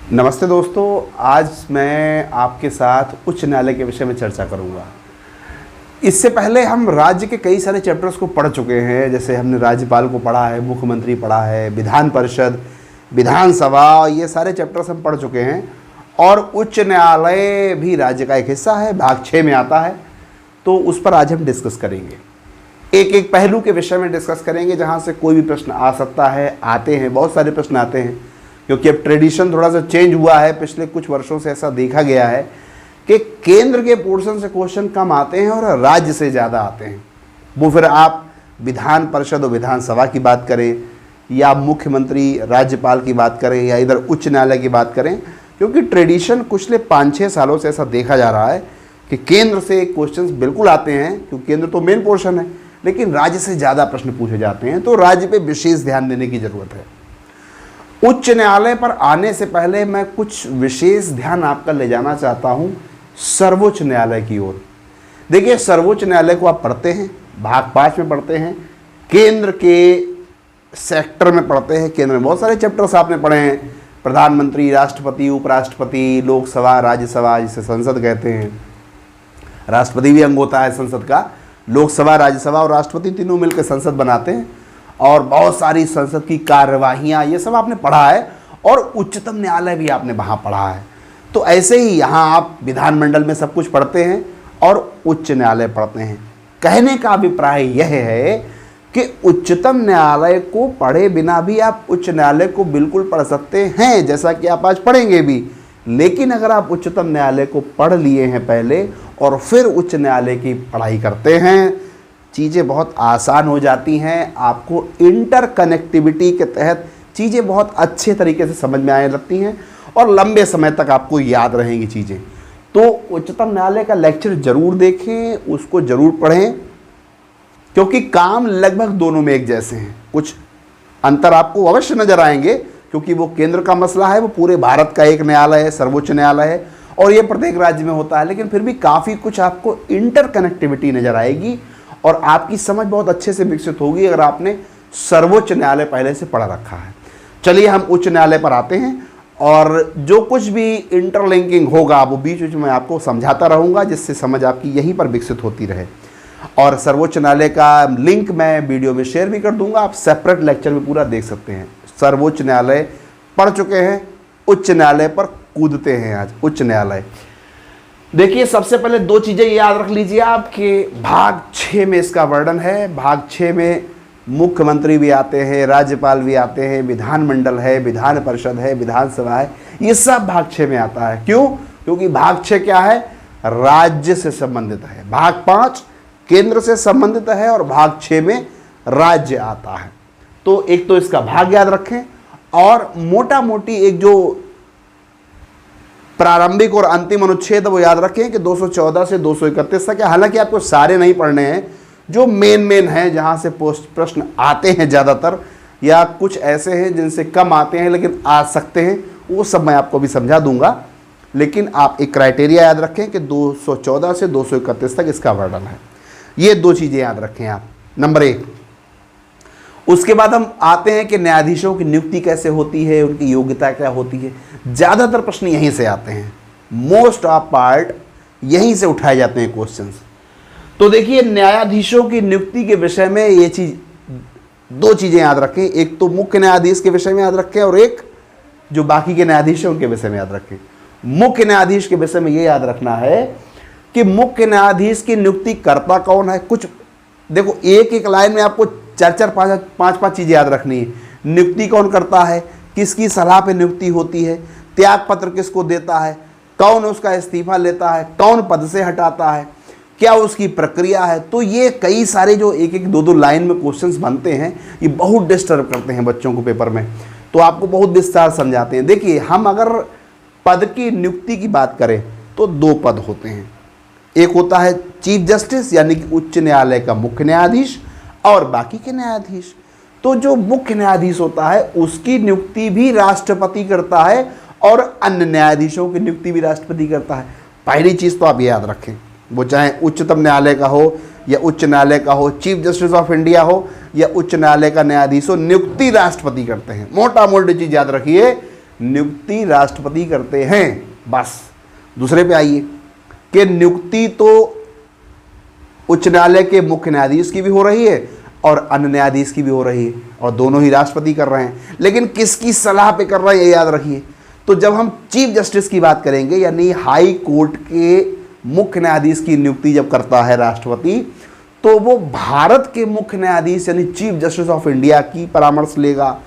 नमस्ते दोस्तों, आज मैं आपके साथ उच्च न्यायालय के विषय में चर्चा करूंगा। इससे पहले हम राज्य के कई सारे चैप्टर्स को पढ़ चुके हैं, जैसे हमने राज्यपाल को पढ़ा है, मुख्यमंत्री पढ़ा है, विधान परिषद, विधानसभा, ये सारे चैप्टर्स हम पढ़ चुके हैं। और उच्च न्यायालय भी राज्य का एक हिस्सा है, भाग 6 में आता है, तो उस पर आज हम डिस्कस करेंगे। एक एक पहलू के विषय में डिस्कस करेंगे जहाँ से कोई भी प्रश्न आ सकता है, आते हैं, बहुत सारे प्रश्न आते हैं, क्योंकि अब ट्रेडिशन थोड़ा सा चेंज हुआ है। पिछले कुछ वर्षों से ऐसा देखा गया है कि केंद्र के पोर्शन से क्वेश्चन कम आते हैं और राज्य से ज़्यादा आते हैं। वो फिर आप विधान परिषद और विधानसभा की बात करें, या मुख्यमंत्री राज्यपाल की बात करें, या इधर उच्च न्यायालय की बात करें, क्योंकि ट्रेडिशन पिछले 5-6 सालों से ऐसा देखा जा रहा है कि केंद्र से क्वेश्चंस बिल्कुल आते हैं, क्योंकि केंद्र तो मेन पोर्शन है, लेकिन राज्य से ज़्यादा प्रश्न पूछे जाते हैं, तो राज्य पे विशेष ध्यान देने की ज़रूरत है। उच्च न्यायालय पर आने से पहले मैं कुछ विशेष ध्यान आपका ले जाना चाहता हूं सर्वोच्च न्यायालय की ओर। देखिए, सर्वोच्च न्यायालय को आप पढ़ते हैं, भाग 5 में पढ़ते हैं, केंद्र के सेक्टर में पढ़ते हैं। केंद्र में बहुत सारे चैप्टर्स आपने पढ़े हैं, प्रधानमंत्री, राष्ट्रपति, उपराष्ट्रपति, लोकसभा, राज्यसभा, जिसे संसद कहते हैं। राष्ट्रपति भी अंग होता है संसद का। लोकसभा, राज्यसभा और राष्ट्रपति तीनों मिलकर संसद बनाते हैं, और बहुत सारी संसद की कार्यवाहियाँ, ये सब आपने पढ़ा है, और उच्चतम न्यायालय भी आपने वहाँ पढ़ा है। तो ऐसे ही यहाँ आप विधानमंडल में सब कुछ पढ़ते हैं और उच्च न्यायालय पढ़ते हैं। कहने का अभिप्राय यह है कि उच्चतम न्यायालय को पढ़े बिना भी आप उच्च न्यायालय को बिल्कुल पढ़ सकते हैं, जैसा कि आप आज पढ़ेंगे भी। लेकिन अगर आप उच्चतम न्यायालय को पढ़ लिए हैं पहले और फिर उच्च न्यायालय की पढ़ाई करते हैं, चीज़ें बहुत आसान हो जाती हैं। आपको इंटरकनेक्टिविटी के तहत चीज़ें बहुत अच्छे तरीके से समझ में आने लगती हैं और लंबे समय तक आपको याद रहेंगी चीज़ें। तो उच्चतम न्यायालय का लेक्चर ज़रूर देखें, उसको ज़रूर पढ़ें, क्योंकि काम लगभग दोनों में एक जैसे हैं। कुछ अंतर आपको अवश्य नज़र आएंगे, क्योंकि वो केंद्र का मसला है, वो पूरे भारत का एक न्यायालय है, सर्वोच्च न्यायालय है, और ये प्रत्येक राज्य में होता है। लेकिन फिर भी काफ़ी कुछ आपको इंटरकनेक्टिविटी नज़र आएगी और आपकी समझ बहुत अच्छे से विकसित होगी अगर आपने सर्वोच्च न्यायालय पहले से पढ़ रखा है। चलिए हम उच्च न्यायालय पर आते हैं, और जो कुछ भी इंटरलिंकिंग होगा वो बीच बीच में आपको समझाता रहूँगा, जिससे समझ आपकी यहीं पर विकसित होती रहे। और सर्वोच्च न्यायालय का लिंक मैं वीडियो में शेयर भी कर दूंगा, आप सेपरेट लेक्चर में पूरा देख सकते हैं। सर्वोच्च न्यायालय पढ़ चुके हैं, उच्च न्यायालय पर कूदते हैं आज। उच्च न्यायालय देखिए, सबसे पहले 2 चीज़ें याद रख लीजिए आप कि भाग 6 में इसका वर्णन है। भाग 6 में मुख्यमंत्री भी आते हैं, राज्यपाल भी आते हैं, विधानमंडल है, विधान परिषद है, विधानसभा है, ये सब भाग 6 में आता है। क्यों? क्योंकि भाग 6 क्या है? राज्य से संबंधित है। भाग 5 केंद्र से संबंधित है और भाग 6 में राज्य आता है। तो एक तो इसका भाग याद रखें, और मोटा मोटी एक जो प्रारंभिक और अंतिम अनुच्छेद वो याद रखें कि 214 से 231 तक है। हालांकि आपको सारे नहीं पढ़ने हैं, जो मेन हैं, जहां से प्रश्न आते हैं ज़्यादातर, या कुछ ऐसे हैं जिनसे कम आते हैं लेकिन आ सकते हैं, वो सब मैं आपको भी समझा दूंगा। लेकिन आप एक क्राइटेरिया याद रखें कि 214 से 231 तक इसका वर्णन है। ये 2 चीज़ें याद रखें आप, नंबर 1। उसके बाद हम आते हैं कि न्यायाधीशों की नियुक्ति कैसे होती है, उनकी योग्यता क्या होती है। ज़्यादातर प्रश्न यहीं से आते हैं, मोस्ट ऑफ पार्ट यहीं से उठाए जाते हैं क्वेश्चंस। तो देखिए, न्यायाधीशों की नियुक्ति के विषय में ये चीज़ 2 चीज़ें याद रखें। एक तो मुख्य न्यायाधीश के विषय में याद रखें, और एक जो बाकी के न्यायाधीश हैं उनके विषय में याद रखें। मुख्य न्यायाधीश के विषय में ये याद रखना है कि मुख्य न्यायाधीश की नियुक्ति करता कौन है। कुछ देखो, एक लाइन में आपको 4-4, 5-5 चीज़ें याद रखनी है। नियुक्ति कौन करता है, किसकी सलाह पे नियुक्ति होती है, त्याग पत्र किसको देता है, कौन उसका इस्तीफा लेता है, कौन पद से हटाता है, क्या उसकी प्रक्रिया है। तो ये कई सारे जो 1-1, 2-2 लाइन में क्वेश्चंस बनते हैं, ये बहुत डिस्टर्ब करते हैं बच्चों को पेपर में, तो आपको बहुत विस्तार समझाते हैं। देखिए, हम अगर पद की नियुक्ति की बात करें तो 2 पद होते हैं। एक होता है चीफ जस्टिस, यानी कि उच्च न्यायालय का मुख्य न्यायाधीश, और बाकी के न्यायाधीश। तो जो मुख्य न्यायाधीश होता है उसकी नियुक्ति भी राष्ट्रपति करता है, और अन्य न्यायाधीशों की नियुक्ति भी राष्ट्रपति करता है। पहली चीज़ तो आप याद रखें, वो चाहे उच्चतम न्यायालय का हो या उच्च न्यायालय का हो, चीफ जस्टिस ऑफ इंडिया हो या उच्च न्यायालय का न्यायाधीश हो, नियुक्ति राष्ट्रपति करते हैं। मोटा मोटी चीज़ याद रखिए नियुक्ति राष्ट्रपति करते हैं। बस दूसरे पे आइए कि नियुक्ति तो उच्च न्यायालय के मुख्य न्यायाधीश की भी हो रही है और अन्य न्यायाधीश की भी हो रही है, और दोनों ही राष्ट्रपति कर रहे हैं। लेकिन किसकी सलाह पे कर रहे हैं ये याद रखिए। तो जब हम चीफ जस्टिस की बात करेंगे, यानी हाई कोर्ट के मुख्य न्यायाधीश की नियुक्ति जब करता है राष्ट्रपति, तो वो भारत के मुख्य न्यायाधीश यानी चीफ जस्टिस ऑफ इंडिया की परामर्श लेगा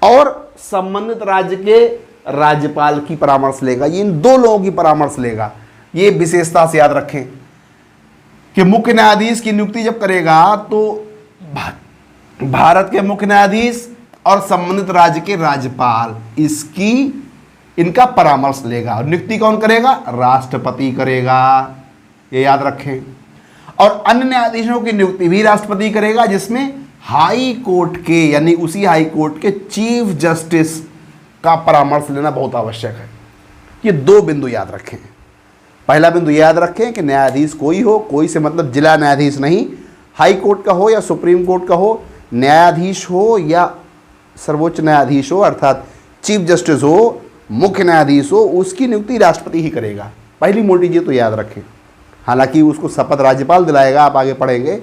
और संबंधित राज्य के राज्यपाल की परामर्श लेगा। ये इन दो लोगों की परामर्श लेगा। ये विशेषता से याद रखें कि मुख्य न्यायाधीश की नियुक्ति जब करेगा तो भारत के मुख्य न्यायाधीश और संबंधित राज्य के राज्यपाल इनका परामर्श लेगा। और नियुक्ति कौन करेगा? राष्ट्रपति करेगा, ये याद रखें। और अन्य न्यायाधीशों की नियुक्ति भी राष्ट्रपति करेगा, जिसमें हाई कोर्ट के यानी उसी हाई कोर्ट के चीफ जस्टिस का परामर्श लेना बहुत आवश्यक है। ये दो बिंदु याद रखें। पहला बिंदु याद रखें कि न्यायाधीश कोई हो, कोई से मतलब जिला न्यायाधीश नहीं, हाई कोर्ट का हो या सुप्रीम कोर्ट का हो, न्यायाधीश हो या सर्वोच्च न्यायाधीश हो अर्थात चीफ जस्टिस हो, मुख्य न्यायाधीश हो, उसकी नियुक्ति राष्ट्रपति ही करेगा। पहली मोटी चीज तो याद रखें। हालांकि उसको शपथ राज्यपाल दिलाएगा, आप आगे पढ़ेंगे,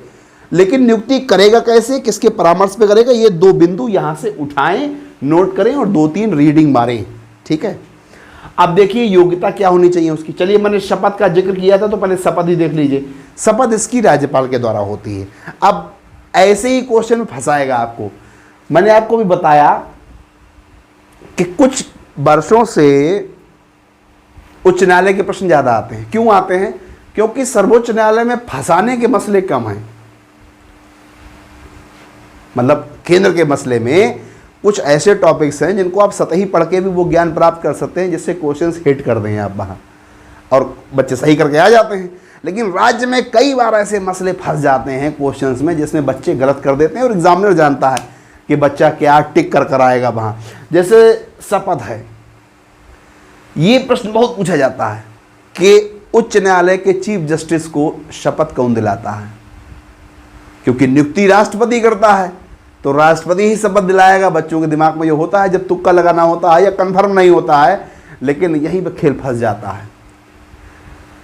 लेकिन नियुक्ति करेगा कैसे, किसके परामर्श पे करेगा, ये दो बिंदु यहां से उठाएं, नोट करें और 2-3 रीडिंग मारें। ठीक है। अब देखिए योग्यता क्या होनी चाहिए उसकी। चलिए, मैंने शपथ का जिक्र किया था तो पहले शपथ ही देख लीजिए। शपथ इसकी राज्यपाल के द्वारा होती है। अब ऐसे ही क्वेश्चन फंसाएगा आपको। मैंने आपको भी बताया कि कुछ वर्षों से उच्च न्यायालय के प्रश्न ज्यादा आते हैं। क्यों आते हैं? क्योंकि सर्वोच्च न्यायालय में फंसाने के मसले कम हैं। मतलब केंद्र के मसले में कुछ ऐसे टॉपिक्स हैं जिनको आप सतही पढ़ के भी वो ज्ञान प्राप्त कर सकते हैं, जिससे क्वेश्चंस हिट कर दें आप वहाँ और बच्चे सही करके आ जाते हैं। लेकिन राज्य में कई बार ऐसे मसले फंस जाते हैं क्वेश्चंस में, जिसमें बच्चे गलत कर देते हैं और एग्जामिनर जानता है कि बच्चा क्या टिक कर आएगा वहाँ। जैसे शपथ है, ये प्रश्न बहुत पूछा जाता है कि उच्च न्यायालय के चीफ जस्टिस को शपथ कौन दिलाता है? क्योंकि नियुक्ति राष्ट्रपति करता है तो राष्ट्रपति ही शपथ दिलाएगा। बच्चों के दिमाग में ये होता है जब तुक्का लगाना होता है या कंफर्म नहीं होता है, लेकिन यहीं पर खेल फंस जाता है।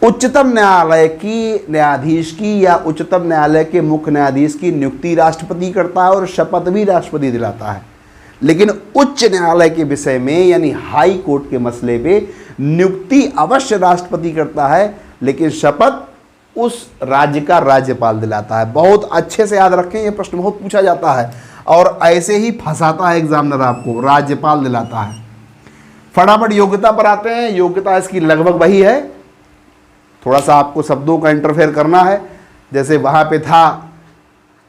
उच्चतम न्यायालय की न्यायाधीश की या उच्चतम न्यायालय के मुख्य न्यायाधीश की नियुक्ति राष्ट्रपति करता है और शपथ भी राष्ट्रपति दिलाता है। लेकिन उच्च न्यायालय के विषय में यानी हाई कोर्ट के मसले पे नियुक्ति अवश्य राष्ट्रपति करता है, लेकिन शपथ उस राज्य का राज्यपाल दिलाता है। बहुत अच्छे से याद रखें, ये प्रश्न बहुत पूछा जाता है और ऐसे ही फंसाता है एग्जामिनर आपको। राज्यपाल दिलाता है। फटाफट योग्यता पर आते हैं। योग्यता इसकी लगभग वही है, थोड़ा सा आपको शब्दों का इंटरफेयर करना है। जैसे वहाँ पे था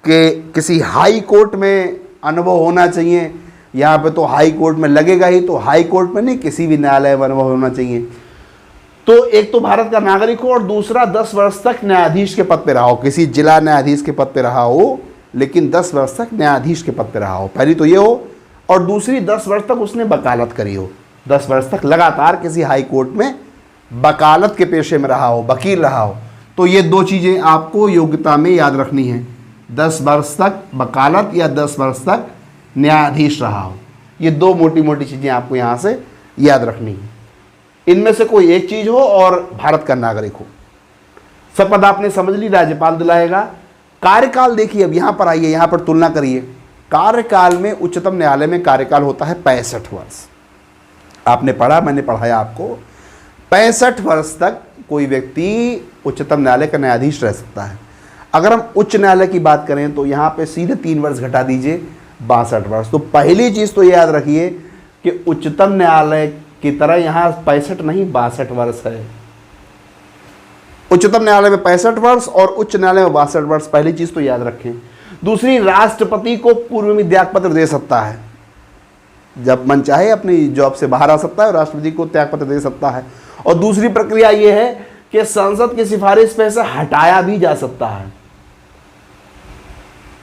कि किसी हाई कोर्ट में अनुभव होना चाहिए, यहाँ पे तो हाई कोर्ट में लगेगा ही, तो हाई कोर्ट में नहीं, किसी भी न्यायालय में अनुभव होना चाहिए। तो एक तो भारत का नागरिक हो और दूसरा 10 वर्ष तक न्यायाधीश के पद पे रहा हो, किसी जिला न्यायाधीश के पद पे रहा हो, लेकिन 10 वर्ष तक न्यायाधीश के पद पे रहा हो। पहली तो ये हो, और दूसरी 10 वर्ष तक उसने वकालत करी हो, 10 वर्ष तक लगातार किसी हाई कोर्ट में वकालत के पेशे में रहा हो, वकील रहा हो। तो ये दो चीज़ें आपको योग्यता में याद रखनी है, 10 वर्ष तक वकालत या 10 वर्ष तक न्यायाधीश रहा हो। ये दो मोटी मोटी चीज़ें आपको यहाँ से याद रखनी है। इनमें से कोई एक चीज़ हो और भारत का नागरिक हो। शपथ आपने समझ ली, राज्यपाल दिलाएगा। कार्यकाल देखिए, अब यहाँ पर आइए, यहाँ पर तुलना करिए। कार्यकाल में उच्चतम न्यायालय में कार्यकाल होता है 65 वर्ष। आपने पढ़ा, मैंने पढ़ाया आपको। 65 वर्ष तक कोई व्यक्ति उच्चतम न्यायालय का न्यायाधीश रह सकता है। अगर हम उच्च न्यायालय की बात करें तो यहाँ पे सीधे 3 वर्ष घटा दीजिए, 62 वर्ष। तो पहली चीज़ तो याद रखिए कि उच्चतम न्यायालय की तरह यहाँ 65 नहीं 62 वर्ष है। उच्चतम न्यायालय में 65 वर्ष और उच्च न्यायालय में 62 वर्ष। पहली चीज़ तो याद रखें। दूसरी, राष्ट्रपति को पूर्व में त्यागपत्र दे सकता है, जब मन चाहे अपनी जॉब से बाहर आ सकता है और राष्ट्रपति को त्यागपत्र दे सकता है। और दूसरी प्रक्रिया ये है कि संसद की सिफारिश पे से हटाया भी जा सकता है।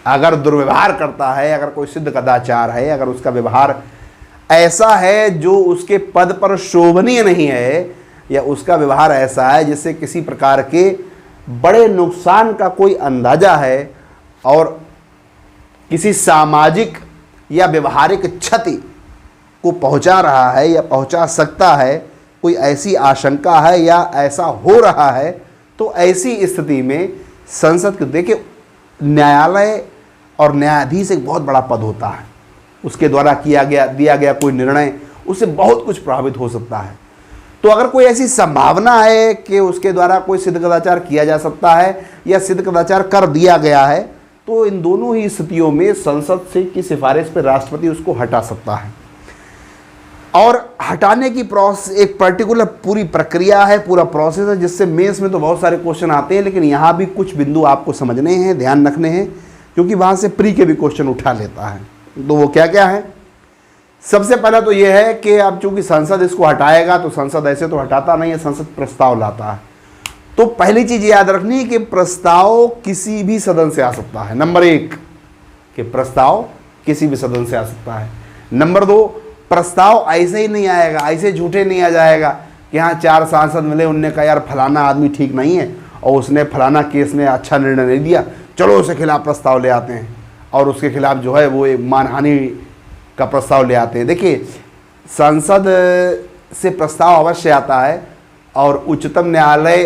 अगर दुर्व्यवहार करता है, अगर कोई सिद्ध कदाचार है, अगर उसका व्यवहार ऐसा है जो उसके पद पर शोभनीय नहीं है, या उसका व्यवहार ऐसा है जिससे किसी प्रकार के बड़े नुकसान का कोई अंदाजा है और किसी सामाजिक या व्यवहारिक क्षति को पहुंचा रहा है या पहुंचा सकता है, कोई ऐसी आशंका है या ऐसा हो रहा है, तो ऐसी स्थिति में संसद को देखिए, न्यायालय और न्यायाधीश एक बहुत बड़ा पद होता है, उसके द्वारा दिया गया कोई निर्णय उससे बहुत कुछ प्रभावित हो सकता है। तो अगर कोई ऐसी संभावना है कि उसके द्वारा कोई सिद्ध कदाचार किया जा सकता है या सिद्ध कदाचार कर दिया गया है, तो इन दोनों ही स्थितियों में संसद से की सिफारिश पर राष्ट्रपति उसको हटा सकता है। और हटाने की प्रोसेस एक पर्टिकुलर पूरी प्रक्रिया है, पूरा प्रोसेस है, जिससे मेंस में तो बहुत सारे क्वेश्चन आते हैं, लेकिन यहाँ भी कुछ बिंदु आपको समझने हैं, ध्यान रखने हैं, क्योंकि वहाँ से प्री के भी क्वेश्चन उठा लेता है। तो वो क्या क्या है? सबसे पहला तो ये है कि अब चूंकि संसद इसको हटाएगा, तो संसद ऐसे तो हटाता नहीं है, संसद प्रस्ताव लाता है। तो पहली चीज याद रखनी है कि प्रस्ताव किसी भी सदन से आ सकता है, नंबर 1 कि प्रस्ताव किसी भी सदन से आ सकता है। नंबर 2, प्रस्ताव ऐसे ही नहीं आएगा, ऐसे झूठे नहीं आ जाएगा कि हाँ 4 सांसद मिले, उनने कहा यार फलाना आदमी ठीक नहीं है और उसने फलाना केस में अच्छा निर्णय नहीं दिया, चलो उसके खिलाफ प्रस्ताव ले आते हैं और उसके खिलाफ जो है वो मानहानि का प्रस्ताव ले आते हैं। देखिए, संसद से प्रस्ताव अवश्य आता है और उच्चतम न्यायालय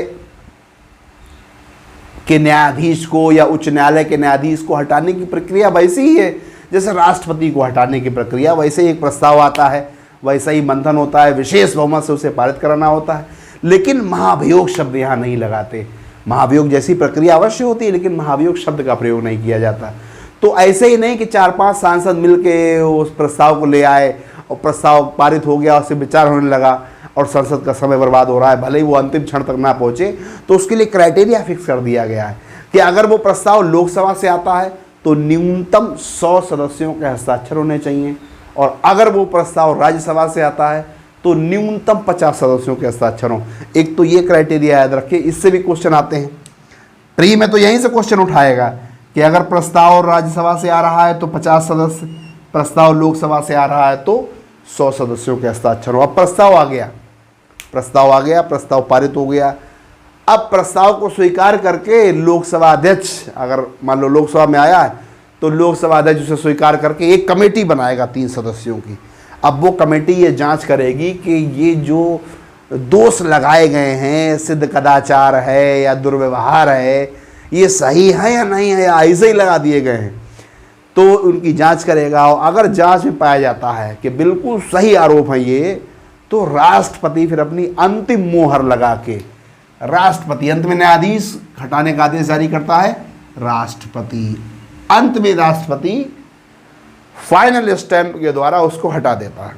के न्यायाधीश को या उच्च न्यायालय के न्यायाधीश को हटाने की प्रक्रिया वैसी ही है जैसे राष्ट्रपति को हटाने की प्रक्रिया। वैसे ही एक प्रस्ताव आता है, वैसा ही मंथन होता है, विशेष बहुमत से उसे पारित कराना होता है, लेकिन महाभियोग शब्द यहाँ नहीं लगाते। महाभियोग जैसी प्रक्रिया अवश्य होती है, लेकिन महाभियोग शब्द का प्रयोग नहीं किया जाता। तो ऐसे ही नहीं कि 4-5 सांसद मिलके उस प्रस्ताव को ले आए और प्रस्ताव पारित हो गया, उससे विचार होने लगा और संसद का समय बर्बाद हो रहा है, भले ही वो अंतिम क्षण तक ना पहुंचे। तो उसके लिए क्राइटेरिया फिक्स कर दिया गया है कि अगर वो प्रस्ताव लोकसभा से आता है तो न्यूनतम 100 सदस्यों के हस्ताक्षर होने चाहिए, और अगर वो प्रस्ताव राज्यसभा से आता है तो न्यूनतम 50 सदस्यों के हस्ताक्षर हों। एक तो ये क्राइटेरिया याद रखिए, इससे भी क्वेश्चन आते हैं। प्री में तो यहीं से क्वेश्चन उठाएगा कि अगर प्रस्ताव राज्यसभा से आ रहा है तो 50 सदस्य, प्रस्ताव लोकसभा से आ रहा है तो 100 सदस्यों के हस्ताक्षर हो। अब प्रस्ताव आ गया, प्रस्ताव पारित हो गया। अब प्रस्ताव को स्वीकार करके लोकसभा अध्यक्ष, अगर मान लो लोकसभा में आया है तो लोकसभा अध्यक्ष उसे स्वीकार करके एक कमेटी बनाएगा 3 सदस्यों की। अब वो कमेटी ये जांच करेगी कि ये जो दोष लगाए गए हैं, सिद्ध कदाचार है या दुर्व्यवहार है, ये सही है या नहीं है, या ऐसे ही लगा दिए गए हैं, तो उनकी जांच करेगा। और अगर जांच में पाया जाता है कि बिल्कुल सही आरोप है ये, तो राष्ट्रपति फिर अपनी अंतिम मोहर लगा के, राष्ट्रपति अंत में न्यायाधीश हटाने का आदेश जारी करता है, राष्ट्रपति अंत में राष्ट्रपति फाइनल स्टैंप के द्वारा उसको हटा देता है।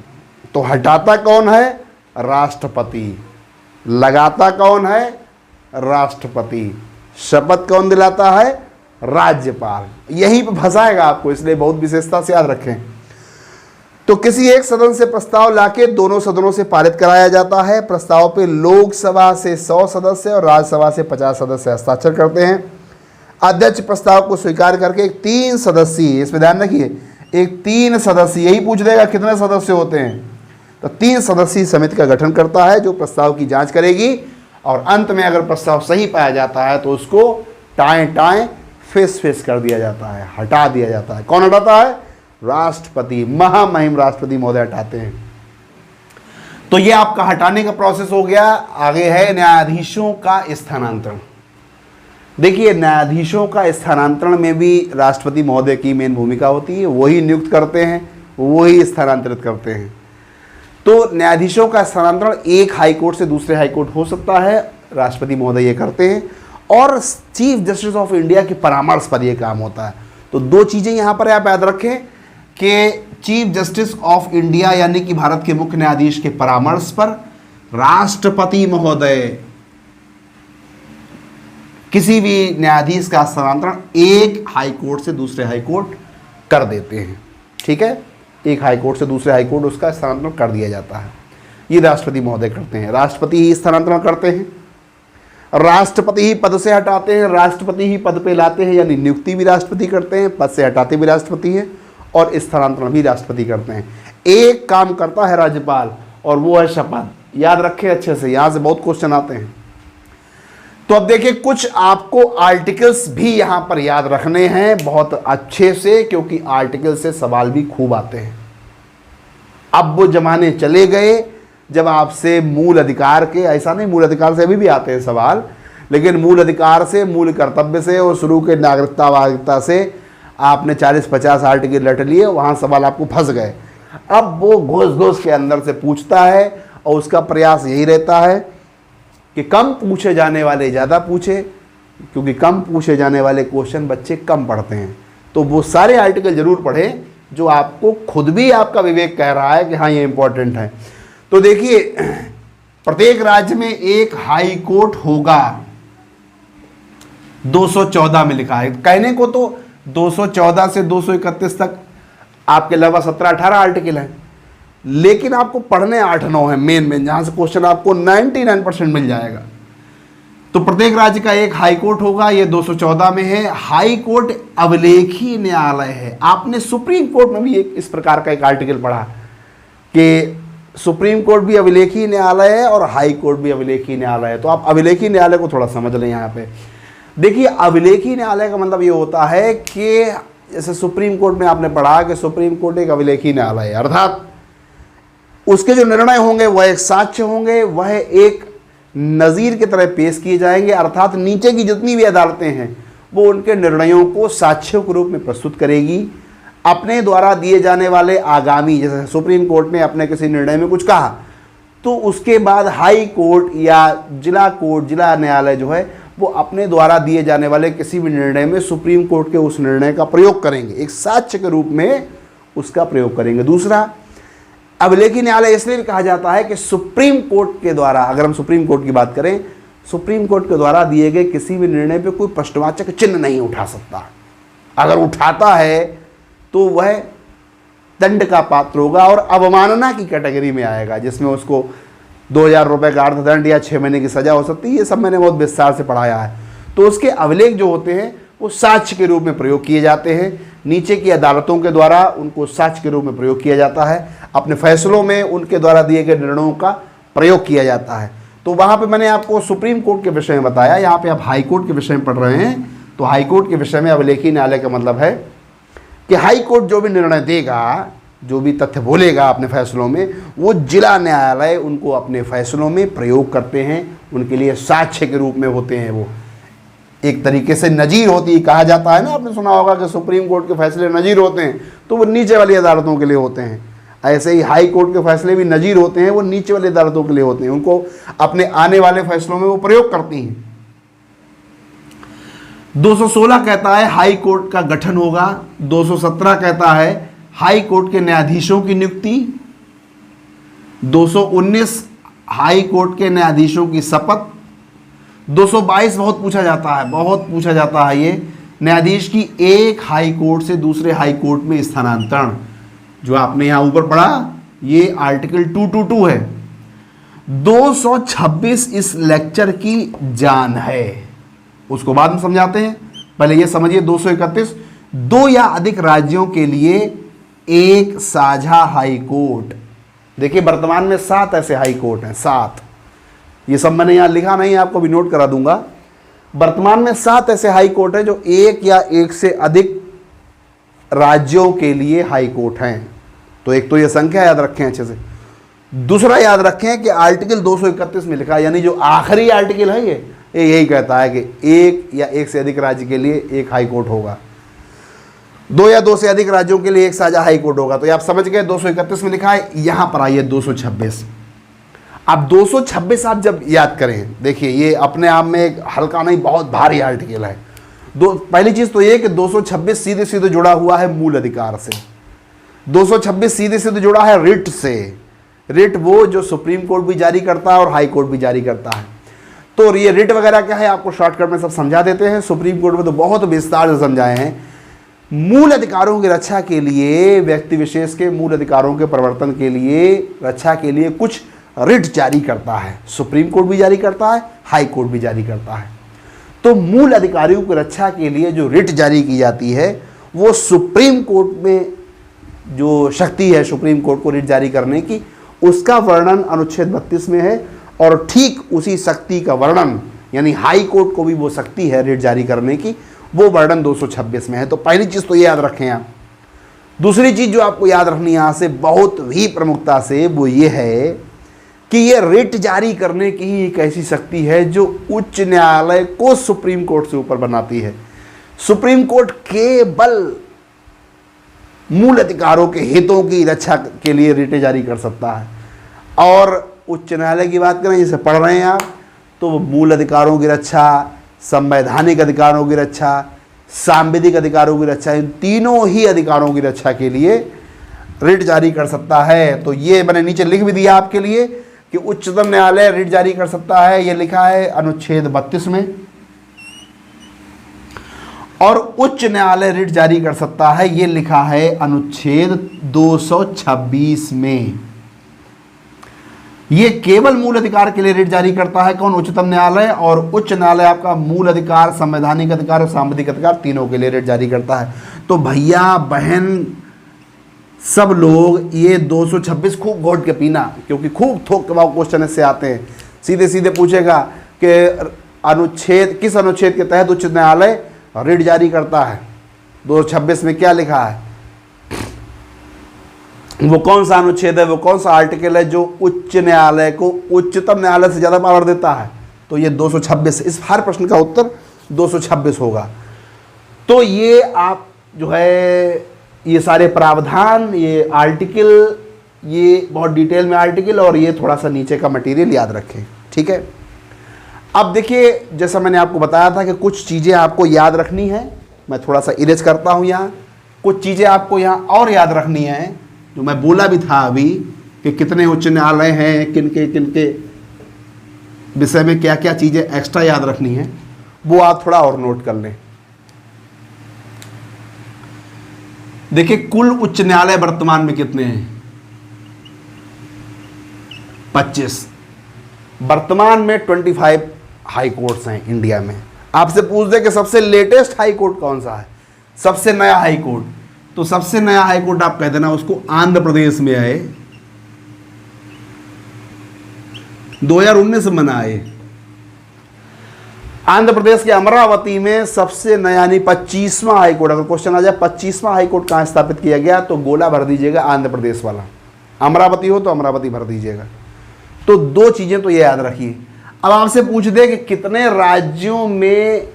तो हटाता कौन है? राष्ट्रपति। लगाता कौन है? राष्ट्रपति। शपथ कौन दिलाता है? राज्यपाल। यहीं पर फंसाएगा आपको, इसलिए बहुत विशेषता से याद रखें। तो किसी एक सदन से प्रस्ताव लाके दोनों सदनों से पारित कराया जाता है। प्रस्ताव पे लोकसभा से 100 सदस्य और राज्यसभा से 50 सदस्य हस्ताक्षर करते हैं। अध्यक्ष प्रस्ताव को स्वीकार करके एक 3 सदस्यीय, इसमें ध्यान रखिए, एक 3 सदस्यीय, यही पूछ देगा कितने सदस्य होते हैं, तो 3 सदस्यीय समिति का गठन करता है जो प्रस्ताव की जांच करेगी, और अंत में अगर प्रस्ताव सही पाया जाता है तो उसको टाएं फेस कर दिया जाता है, हटा दिया जाता है। कौन हटाता है? राष्ट्रपति, महामहिम राष्ट्रपति महोदय हटाते हैं। तो ये आपका हटाने का प्रोसेस हो गया। आगे है न्यायाधीशों का स्थानांतरण। देखिए, न्यायाधीशों का स्थानांतरण में भी राष्ट्रपति महोदय की मेन भूमिका होती है, वही नियुक्त करते हैं, वही स्थानांतरित करते हैं। तो न्यायाधीशों का स्थानांतरण एक हाईकोर्ट से दूसरे हाईकोर्ट हो सकता है, राष्ट्रपति महोदय ये करते हैं, और चीफ जस्टिस ऑफ इंडिया के परामर्श पर यह काम होता है। तो 2 चीज़ें यहाँ पर आप याद रखें कि चीफ जस्टिस ऑफ इंडिया यानी कि भारत के मुख्य न्यायाधीश के परामर्श पर राष्ट्रपति महोदय किसी भी न्यायाधीश का स्थानांतरण एक हाईकोर्ट से दूसरे हाईकोर्ट कर देते हैं। ठीक है, एक हाईकोर्ट से दूसरे हाईकोर्ट उसका स्थानांतरण कर दिया जाता है। ये राष्ट्रपति महोदय करते हैं। राष्ट्रपति ही स्थानांतरण करते हैं, राष्ट्रपति ही पद से हटाते हैं, राष्ट्रपति ही पद पे लाते हैं, यानी नियुक्ति भी राष्ट्रपति करते हैं, पद से हटाते भी राष्ट्रपति हैं, और स्थानांतरण भी राष्ट्रपति करते हैं। एक काम करता है राज्यपाल, और वो है शपथ। याद रखें अच्छे से, यहां से बहुत क्वेश्चन आते हैं। तो अब देखिए, कुछ आपको आर्टिकल्स भी यहां पर याद रखने हैं बहुत अच्छे से, क्योंकि आर्टिकल से सवाल भी खूब आते हैं। अब वो जमाने चले गए जब आपसे मूल अधिकार के, ऐसा नहीं मूल अधिकार से अभी भी आते हैं सवाल, लेकिन मूल अधिकार से, मूल कर्तव्य से और शुरू के नागरिकता वागरिकता से आपने 40-50 आर्टिकल रट लिए, वहाँ सवाल आपको फंस गए। अब वो घोष घोष के अंदर से पूछता है और उसका प्रयास यही रहता है कि कम पूछे जाने वाले ज़्यादा पूछे, क्योंकि कम पूछे जाने वाले क्वेश्चन बच्चे कम पढ़ते हैं। तो वो सारे आर्टिकल जरूर पढ़ें जो आपको खुद भी आपका विवेक कह रहा है कि हाँ ये इंपॉर्टेंट है। तो देखिए, प्रत्येक राज्य में एक हाई कोर्ट होगा, 214 में लिखा है। कहने को तो 214 से 231 तक आपके लगभग 17-18 आर्टिकल हैं, लेकिन आपको पढ़ने 8-9 हैं मेन जहां से क्वेश्चन आपको 99% मिल जाएगा। तो प्रत्येक राज्य का एक हाई कोर्ट होगा, ये 214 में है। हाई कोर्ट अभिलेखी न्यायालय है। आपने सुप्रीम कोर्ट में भी एक इस प्रकार का एक आर्टिकल पढ़ा कि सुप्रीम कोर्ट भी अभिलेखी न्यायालय है और हाई कोर्ट भी अभिलेखी न्यायालय है। तो आप अभिलेखी न्यायालय को थोड़ा समझ लें। यहाँ पे देखिए, अभिलेखी न्यायालय का मतलब ये होता है कि जैसे सुप्रीम कोर्ट में आपने पढ़ा कि सुप्रीम कोर्ट एक अभिलेखी न्यायालय है, अर्थात उसके जो निर्णय होंगे वह एक साक्ष्य होंगे, वह एक नज़ीर की तरह पेश किए जाएंगे। अर्थात नीचे की जितनी भी अदालतें हैं वो उनके निर्णयों को साक्ष्यों के रूप में प्रस्तुत करेगी। अपने द्वारा दिए जाने वाले आगामी, जैसे सुप्रीम कोर्ट ने अपने किसी निर्णय में कुछ कहा, तो उसके बाद हाई कोर्ट या जिला कोर्ट, जिला न्यायालय जो है वो अपने द्वारा दिए जाने वाले किसी भी निर्णय में सुप्रीम कोर्ट के उस निर्णय का प्रयोग करेंगे, एक साक्ष्य के रूप में उसका प्रयोग करेंगे। दूसरा, अभिलेखी न्यायालय इसलिए भी कहा जाता है कि सुप्रीम कोर्ट के द्वारा, अगर हम सुप्रीम कोर्ट की बात करें, सुप्रीम कोर्ट के द्वारा दिए गए किसी भी निर्णय पे कोई प्रश्नवाचक चिन्ह नहीं उठा सकता। अगर उठाता है तो वह दंड का पात्र होगा और अवमानना की कैटेगरी में आएगा, जिसमें उसको 2000 रुपये का अर्थदंड या 6 महीने की सजा हो सकती है। ये सब मैंने बहुत विस्तार से पढ़ाया है। तो उसके अभिलेख जो होते हैं वो साक्ष्य के रूप में प्रयोग किए जाते हैं। नीचे की अदालतों के द्वारा उनको साक्ष्य के रूप में प्रयोग किया जाता है। अपने फैसलों में उनके द्वारा दिए गए निर्णयों का प्रयोग किया जाता है। तो वहाँ पे मैंने आपको सुप्रीम कोर्ट के विषय में बताया। यहाँ पे आप हाई कोर्ट के विषय में पढ़ रहे हैं, तो हाई कोर्ट के विषय में अभिलेखी न्यायालय का मतलब है कि हाई कोर्ट जो भी निर्णय देगा, जो भी तथ्य बोलेगा अपने फैसलों में, वो जिला न्यायालय उनको अपने फैसलों में प्रयोग करते हैं, उनके लिए साक्ष्य के रूप में होते हैं। वो एक तरीके से नजीर होती है, कहा जाता है ना, आपने सुना होगा कि सुप्रीम कोर्ट के फैसले नजीर होते हैं, तो वो नीचे वाली अदालतों के लिए होते हैं। ऐसे ही हाई कोर्ट के फैसले भी नजीर होते हैं, वो नीचे वाली अदालतों के लिए होते हैं, उनको अपने आने वाले फैसलों में वो प्रयोग करती हैं। 216 कहता है हाई कोर्ट का गठन होगा। 217 कहता है हाई कोर्ट के न्यायाधीशों की नियुक्ति। 219 हाई कोर्ट के न्यायाधीशों की शपथ। 222 बहुत पूछा जाता है ये, न्यायाधीश की एक हाई कोर्ट से दूसरे हाई कोर्ट में स्थानांतरण। जो आपने यहां ऊपर पढ़ा, ये आर्टिकल 222 है। 226 इस लेक्चर की जान है, उसको बाद में समझाते हैं। पहले ये समझिए 231, 2 या अधिक राज्यों के लिए एक साझा हाई कोर्ट। देखिए वर्तमान में 7 ऐसे हाई कोर्ट हैं, 7। ये सब मैंने यहाँ लिखा नहीं, आपको भी नोट करा दूंगा। वर्तमान में 7 ऐसे हाई कोर्ट हैं जो एक या एक से अधिक राज्यों के लिए हाई कोर्ट हैं। तो एक तो ये संख्या याद रखें अच्छे से। दूसरा याद रखें कि आर्टिकल 231 में लिखा, यानी जो आखिरी आर्टिकल है ये यही कहता है कि एक या एक से अधिक राज्य के लिए एक हाई कोर्ट होगा, 2 या 2 से अधिक राज्यों के लिए एक साझा हाई कोर्ट होगा। तो ये आप समझ गए, 231 में लिखा है। यहां पर आइए 226। अब 226 आप जब याद करें, देखिए ये अपने आप में एक हल्का नहीं, बहुत भारी आर्टिकल है। पहली चीज तो ये कि 226 सीधे सीधे जुड़ा हुआ है मूल अधिकार से। 226 सीधे सीधे जुड़ा है रिट से। रिट वो जो सुप्रीम कोर्ट भी जारी करता है और हाई कोर्ट भी जारी करता है। तो ये रिट वगैरह क्या है आपको शॉर्टकट में सब समझा देते हैं। सुप्रीम कोर्ट में तो बहुत विस्तार से समझाए हैं। मूल अधिकारों की रक्षा के लिए, व्यक्ति विशेष के मूल अधिकारों के प्रवर्तन के लिए, रक्षा के लिए कुछ रिट जारी करता है। सुप्रीम कोर्ट भी जारी करता है, हाई कोर्ट भी जारी करता है। तो मूल अधिकारियों की रक्षा के लिए जो रिट जारी की जाती है, वो सुप्रीम कोर्ट में जो शक्ति है सुप्रीम कोर्ट को रिट जारी करने की, उसका वर्णन अनुच्छेद 32 में है। और ठीक उसी शक्ति का वर्णन, यानी हाई कोर्ट को भी वो शक्ति है रिट जारी करने की, वो वर्णन 226 में है। तो पहली चीज तो ये याद रखें आप, दूसरी चीज जो आपको याद रखनी है यहाँ से बहुत ही प्रमुखता से, वो ये है कि ये रिट जारी करने की ही एक ऐसी शक्ति है जो उच्च न्यायालय को सुप्रीम कोर्ट से ऊपर बनाती है। सुप्रीम कोर्ट केवल मूल अधिकारों के हितों की रक्षा के लिए रिटें जारी कर सकता है। और उच्च न्यायालय की बात करें, जैसे पढ़ रहे हैं आप, तो वो मूल अधिकारों की रक्षा, संवैधानिक अधिकारों की रक्षा, सांविधिक अधिकारों की रक्षा, इन तीनों ही अधिकारों की रक्षा के लिए रिट जारी कर सकता है। तो ये मैंने नीचे लिख भी दिया आपके लिए कि उच्चतम न्यायालय रिट जारी कर सकता है, ये लिखा है अनुच्छेद 32 में। और उच्च न्यायालय रिट जारी कर सकता है, ये लिखा है अनुच्छेद 226 में। ये केवल मूल अधिकार के लिए रिट जारी करता है कौन? उच्चतम न्यायालय। और उच्च न्यायालय आपका मूल अधिकार, संवैधानिक अधिकार और सांविधिक अधिकार तीनों के लिए रिट जारी करता है। तो भैया बहन सब लोग ये 226 खूब घोट के पीना, क्योंकि खूब थोक के क्वेश्चन इससे आते हैं। सीधे सीधे पूछेगा कि अनुच्छेद, किस अनुच्छेद के तहत उच्च न्यायालय रिट जारी करता है? 226 में क्या लिखा है? वो कौन सा अनुच्छेद है, वो कौन सा आर्टिकल है जो उच्च न्यायालय को उच्चतम न्यायालय से ज़्यादा पावर देता है? तो ये 226। इस हर प्रश्न का उत्तर 226 होगा। तो ये आप जो है ये सारे प्रावधान, ये आर्टिकल, ये बहुत डिटेल में आर्टिकल और ये थोड़ा सा नीचे का मटेरियल याद रखें, ठीक है। अब देखिए, जैसा मैंने आपको बताया था कि कुछ चीज़ें आपको याद रखनी है, मैं थोड़ा सा इरेज करता हूँ यहाँ। कुछ चीज़ें आपको यहाँ और याद रखनी है, जो मैं बोला भी था अभी कि कितने उच्च न्यायालय हैं, किनके विषय में क्या क्या चीज़ें एक्स्ट्रा याद रखनी है, वो आप थोड़ा और नोट कर लें। देखिए, कुल उच्च न्यायालय वर्तमान में कितने हैं? 25। वर्तमान में 25 हाई कोर्ट्स हैं इंडिया में। आपसे पूछ दे कि सबसे लेटेस्ट हाई कोर्ट कौन सा है, सबसे नया हाई कोर्ट, तो सबसे नया हाई कोर्ट आप कह देना उसको आंध्र प्रदेश में है, 2019 में बना है। आंध्र प्रदेश के अमरावती में सबसे नया यानी 25वां हाई कोर्ट, अगर क्वेश्चन आ जाए 25वां हाई कोर्ट कहाँ स्थापित किया गया, तो गोला भर दीजिएगा आंध्र प्रदेश वाला। अमरावती हो तो अमरावती भर दीजिएगा। तो दो चीजें तो ये याद रखिए। अब आपसे पूछ दे कि कितने राज्यों में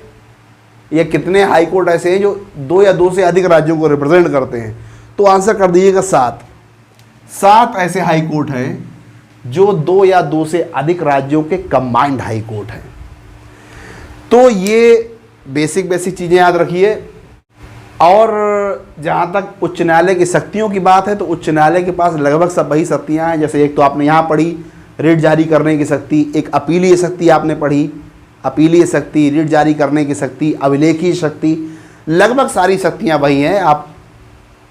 या कितने हाई कोर्ट ऐसे हैं जो 2 या 2 से अधिक राज्यों को रिप्रेजेंट करते हैं, तो आंसर कर दीजिएगा 7। 7 ऐसे हाई कोर्ट हैं जो 2 या 2 से अधिक राज्यों के कंबाइंड हाई कोर्ट हैं। तो ये बेसिक चीज़ें याद रखिए। और जहाँ तक उच्च न्यायालय की शक्तियों की बात है, तो उच्च न्यायालय के पास लगभग सब वही शक्तियाँ हैं। जैसे एक तो आपने यहाँ पढ़ी रिट जारी करने की शक्ति, एक अपीलीय शक्ति आपने पढ़ी, अपीलीय शक्ति, रिट जारी करने की शक्ति, अभिलेखीय शक्ति, लगभग सारी शक्तियाँ वही हैं। आप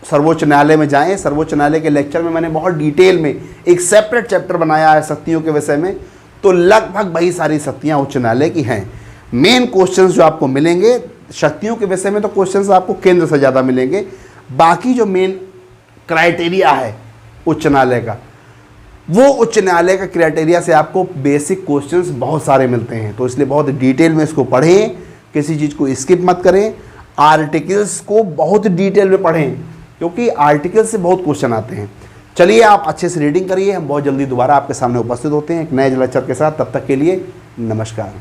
सर्वोच्च न्यायालय में जाएं, सर्वोच्च न्यायालय के लेक्चर में मैंने बहुत डिटेल में एक सेपरेट चैप्टर बनाया है शक्तियों के विषय में, तो लगभग वही सारी शक्तियाँ उच्च न्यायालय की हैं। मेन क्वेश्चंस जो आपको मिलेंगे शक्तियों के विषय में, तो क्वेश्चंस आपको केंद्र से ज़्यादा मिलेंगे। बाकी जो मेन क्राइटेरिया है उच्च न्यायालय का, वो उच्च न्यायालय का क्राइटेरिया से आपको बेसिक क्वेश्चंस बहुत सारे मिलते हैं। तो इसलिए बहुत डिटेल में इसको पढ़ें, किसी चीज़ को स्किप मत करें। आर्टिकल्स को बहुत डिटेल में पढ़ें, क्योंकि आर्टिकल से बहुत क्वेश्चन आते हैं। चलिए, आप अच्छे से रीडिंग करिए। हम बहुत जल्दी दोबारा आपके सामने उपस्थित होते हैं एक नए लेक्चर के साथ। तब तक के लिए नमस्कार।